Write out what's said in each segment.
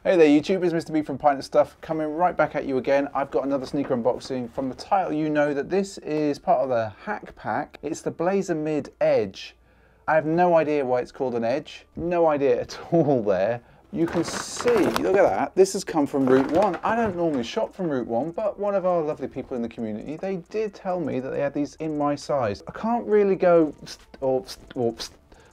Hey there YouTubers, Mr. B from Pint of Stuff coming right back at you again. I've got another sneaker unboxing. From the title you know that this is part of the Hack Pack. It's the Blazer Mid Edge. I have no idea why it's called an Edge. No idea at all there. You can see, look at that, this has come from Route 1. I don't normally shop from Route 1, but one of our lovely people in the community, they did tell me that they had these in my size. I can't really go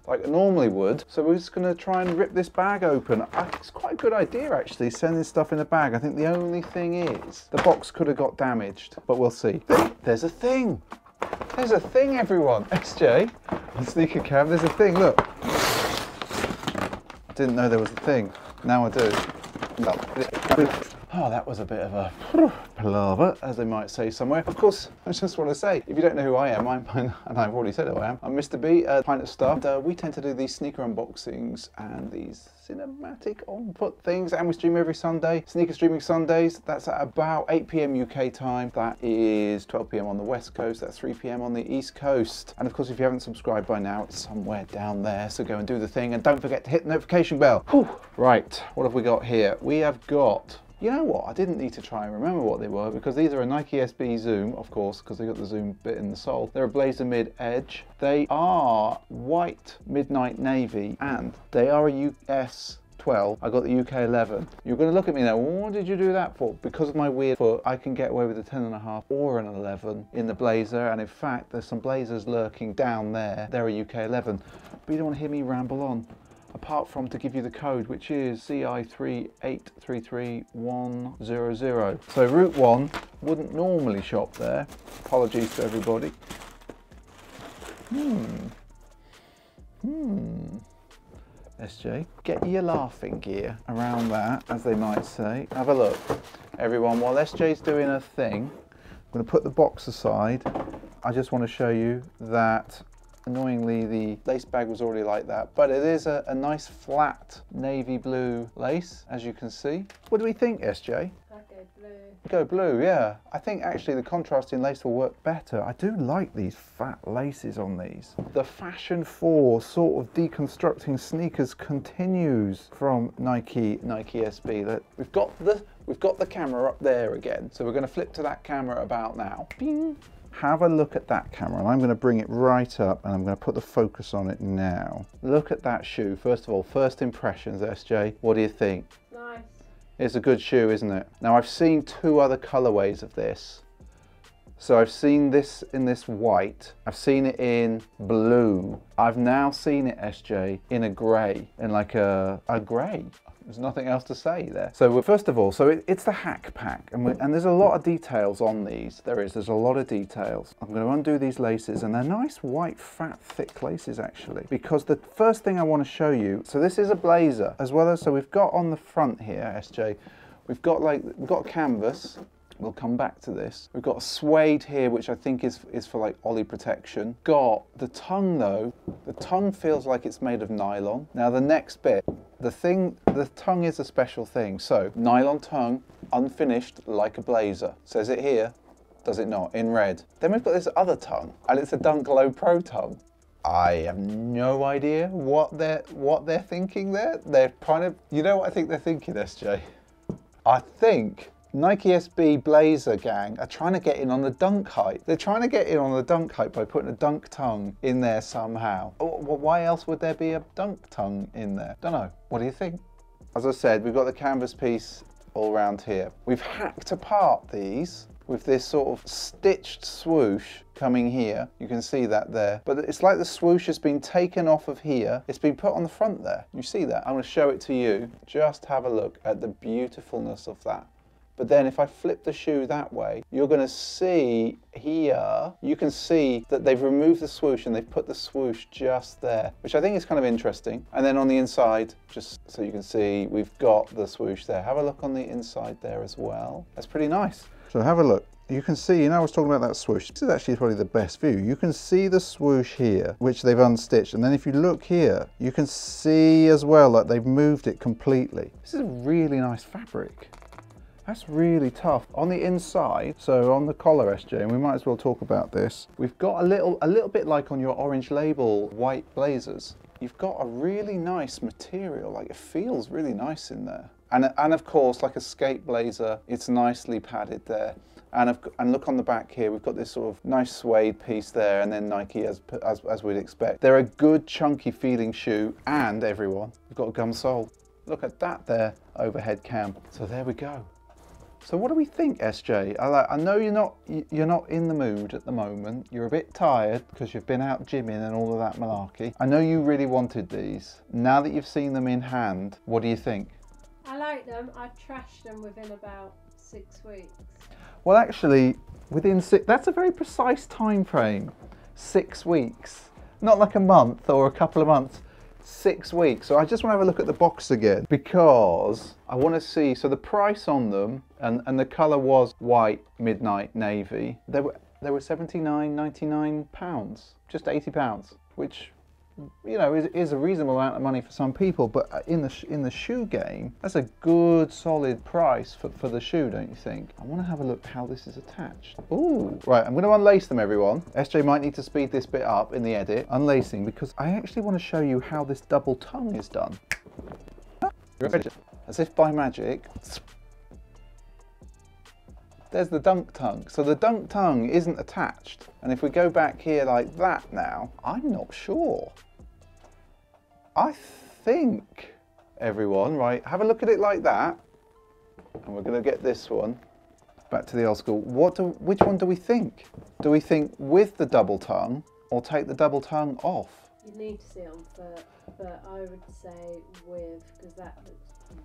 like I normally would, so we're just going to try and rip this bag open. It's quite a good idea actually, sending stuff in a bag. I think the only thing is the box could have got damaged, but we'll see. There's a thing. There's a thing, everyone. SJ on Sneaker Cam, there's a thing, look. I didn't know there was a thing. Now I do. No. Oh, that was a bit of a palaver, as they might say somewhere. Of course, I just want to say, if you don't know who I am, and I've already said who I am, I'm Mr. B, Pint of Stuff. And, we tend to do these sneaker unboxings and these cinematic on-foot things, and we stream every Sunday. Sneaker streaming Sundays, that's at about 8 PM UK time. That is 12 PM on the West Coast, that's 3 PM on the East Coast. And of course, if you haven't subscribed by now, it's somewhere down there, so go and do the thing, and don't forget to hit the notification bell. Whew. Right, what have we got here? We have got, you know what, I didn't need to try and remember what they were, because these are a Nike SB Zoom, of course, because they got the Zoom bit in the sole. They're a Blazer Mid Edge. They are white midnight navy, and they are a US 12. I got the UK 11. You're going to look at me now, what did you do that for? Because of my weird foot, I can get away with a 10.5 or an 11 in the Blazer, and in fact, there's some Blazers lurking down there. They're a UK 11. But you don't want to hear me ramble on, apart from to give you the code, which is CI3833100. So Route 1 wouldn't normally shop there. Apologies to everybody. SJ, get your laughing gear around that, as they might say. Have a look. Everyone, while SJ's doing her thing, I'm going to put the box aside. I just want to show you that annoyingly, the lace bag was already like that, but it is a nice flat navy blue lace, as you can see. What do we think, SJ? Go blue. Go blue, yeah. I think actually the contrasting lace will work better. I do like these fat laces on these. The fashion for sort of deconstructing sneakers continues from Nike SB. We've got the camera up there again, so we're going to flip to that camera about now. Bing. Have a look at that camera, and I'm going to bring it right up, and I'm going to put the focus on it now. Look at that shoe. First of all, first impressions, SJ. What do you think? Nice. It's a good shoe, isn't it? Now, I've seen two other colorways of this. So I've seen this in this white, I've seen it in blue, I've now seen it, SJ, in a grey, in like a grey. There's nothing else to say there. So first of all, it's the Hack Pack, and there's a lot of details on these. There's a lot of details. I'm going to undo these laces, and they're nice white, fat, thick laces actually. Because the first thing I want to show you, so this is a Blazer, as well as, so we've got on the front here, SJ, we've got canvas. We'll come back to this. We've got a suede here, which I think is for like ollie protection. Got the tongue though. The tongue feels like it's made of nylon. Now the next bit, the tongue is a special thing. So nylon tongue, unfinished like a Blazer. Says it here, does it not? In red. Then we've got this other tongue, and it's a Dunk Low Pro tongue. I have no idea what they're thinking there. They're kind of, you know what I think they're thinking, SJ? I think Nike SB Blazer gang are trying to get in on the dunk height. They're trying to get in on the dunk height by putting a dunk tongue in there somehow. Why else would there be a dunk tongue in there? Don't know. What do you think? As I said, we've got the canvas piece all around here. We've hacked apart these with this sort of stitched swoosh coming here. You can see that there. But it's like the swoosh has been taken off of here. It's been put on the front there. You see that? I'm going to show it to you. Just have a look at the beautifulness of that. But then if I flip the shoe that way, you're going to see here, you can see that they've removed the swoosh and they've put the swoosh just there, which I think is kind of interesting. And then on the inside, just so you can see, we've got the swoosh there. Have a look on the inside there as well. That's pretty nice. So have a look. You can see, you know, I was talking about that swoosh. This is actually probably the best view. You can see the swoosh here, which they've unstitched. And then if you look here, you can see as well that they've moved it completely. This is a really nice fabric. That's really tough. On the inside, so on the collar, SJ, and we might as well talk about this, we've got a little bit like on your Orange Label white Blazers. You've got a really nice material, like it feels really nice in there. And of course, like a skate blazer, it's nicely padded there. And look on the back here, we've got this sort of nice suede piece there, and then Nike as we'd expect. They're a good chunky feeling shoe, and everyone, we've got a gum sole. Look at that there, overhead cam. So there we go. So what do we think, SJ? I know you're not in the mood at the moment. You're a bit tired because you've been out gymming and all of that malarkey. I know you really wanted these. Now that you've seen them in hand, what do you think? I like them. I trashed them within about 6 weeks. Well, actually, within that's a very precise time frame. 6 weeks. Not like a month or a couple of months. 6 weeks. So I just want to have a look at the box again because I want to see, so the price on them, and the colour was white, midnight, navy. They were £79.99, just £80, which, you know, is a reasonable amount of money for some people, but in the shoe game, that's a good solid price for the shoe, don't you think? I want to have a look how this is attached. Ooh, right, I'm going to unlace them, everyone. SJ might need to speed this bit up in the edit, unlacing, because I actually want to show you how this double tongue is done. As if by magic, there's the dunk tongue. So the dunk tongue isn't attached. And if we go back here like that now, I'm not sure. I think, everyone, right, have a look at it like that. And we're going to get this one back to the old school. Which one do we think? Do we think with the double tongue or take the double tongue off? You need to see it on foot, but I would say with, because that looks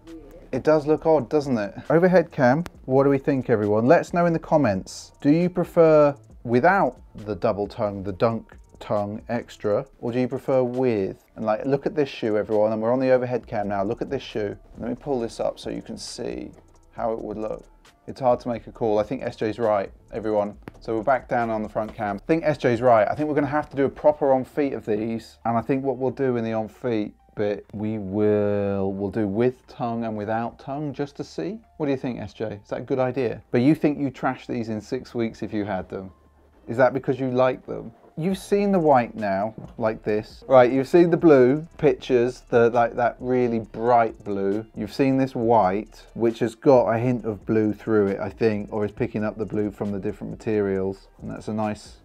weird. It does look odd, doesn't it? Overhead cam, what do we think, everyone? Let us know in the comments. Do you prefer without the double tongue, the dunk tongue extra, or do you prefer with? And like, look at this shoe, everyone, and we're on the overhead cam now. Look at this shoe. Let me pull this up so you can see how it would look. It's hard to make a call. I think SJ's right, everyone. So we're back down on the front cam. I think SJ's right. I think we're going to have to do a proper on feet of these, and I think what we'll do in the on feet bit, we'll do with tongue and without tongue just to see. What do you think, SJ? Is that a good idea? But you think you trash these in 6 weeks if you had them? Is that because you like them? You've seen the white now, like this. Right, you've seen the blue pictures, like that really bright blue. You've seen this white, which has got a hint of blue through it, I think, or is picking up the blue from the different materials. And that's a nice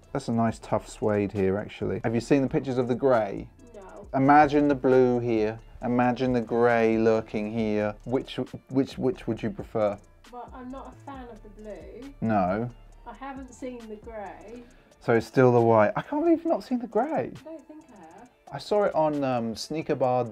tough suede here, actually. Have you seen the pictures of the grey? No. Imagine the blue here. Imagine the grey lurking here. Which would you prefer? Well, I'm not a fan of the blue. No. I haven't seen the grey. So it's still the white. I can't believe you've not seen the grey. I don't think I have. I saw it on Sneaker Bar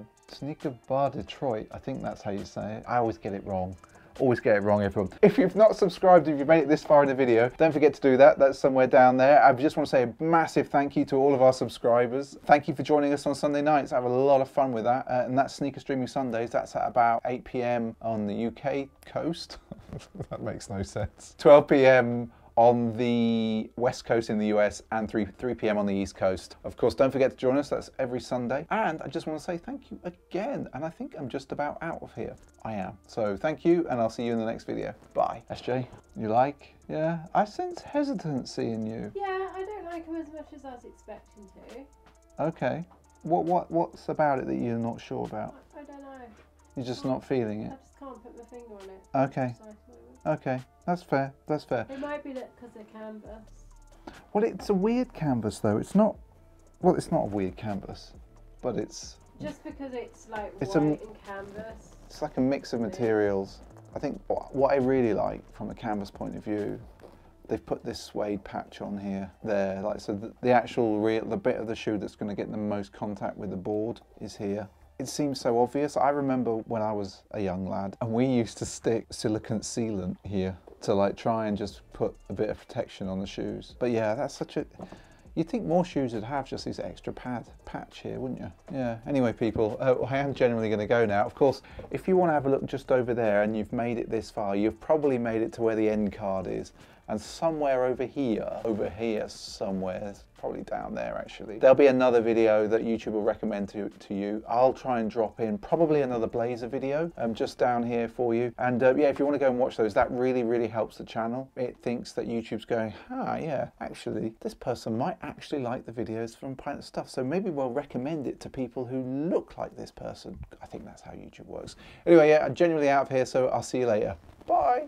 Detroit. I think that's how you say it. I always get it wrong. Always get it wrong, everyone. If you've not subscribed, if you've made it this far in the video, don't forget to do that. That's somewhere down there. I just want to say a massive thank you to all of our subscribers. Thank you for joining us on Sunday nights. I have a lot of fun with that. And that's Sneaker Streaming Sundays. That's at about 8 PM on the UK coast. That makes no sense. 12 PM on the West Coast in the US and 3 PM on the East Coast. Of course, don't forget to join us. That's every Sunday. And I just want to say thank you again. And I think I'm just about out of here. I am. So thank you, and I'll see you in the next video. Bye. SJ, you like? Yeah? I sense hesitancy in you. Yeah, I don't like them as much as I was expecting to. Okay. What's about it that you're not sure about? I don't know. You're just not feeling I it? just can't put my finger on it. Okay. Okay. That's fair. That's fair. It might be that because they're canvas. Well, it's a weird canvas, though. It's not... Well, it's not a weird canvas, but it's... Just because it's like It's white and canvas. It's like a mix of materials. I think what I really like from a canvas point of view, they've put this suede patch on here, there, like, so the actual the bit of the shoe that's going to get the most contact with the board is here. It seems so obvious. I remember when I was a young lad and we used to stick silicone sealant here to like try and just put a bit of protection on the shoes. But yeah, that's such a... You'd think more shoes would have just this extra patch here, wouldn't you? Yeah, anyway people, I am generally going to go now. Of course, if you want to have a look just over there and you've made it this far, you've probably made it to where the end card is. And somewhere over here somewhere, probably down there actually, there'll be another video that YouTube will recommend to you. I'll try and drop in probably another blazer video just down here for you. And yeah, if you want to go and watch those, that really helps the channel. It thinks that YouTube's going, yeah, actually, this person might actually like the videos from Planet Stuff. So maybe we'll recommend it to people who look like this person. I think that's how YouTube works. Anyway, yeah, I'm genuinely out of here, so I'll see you later. Bye.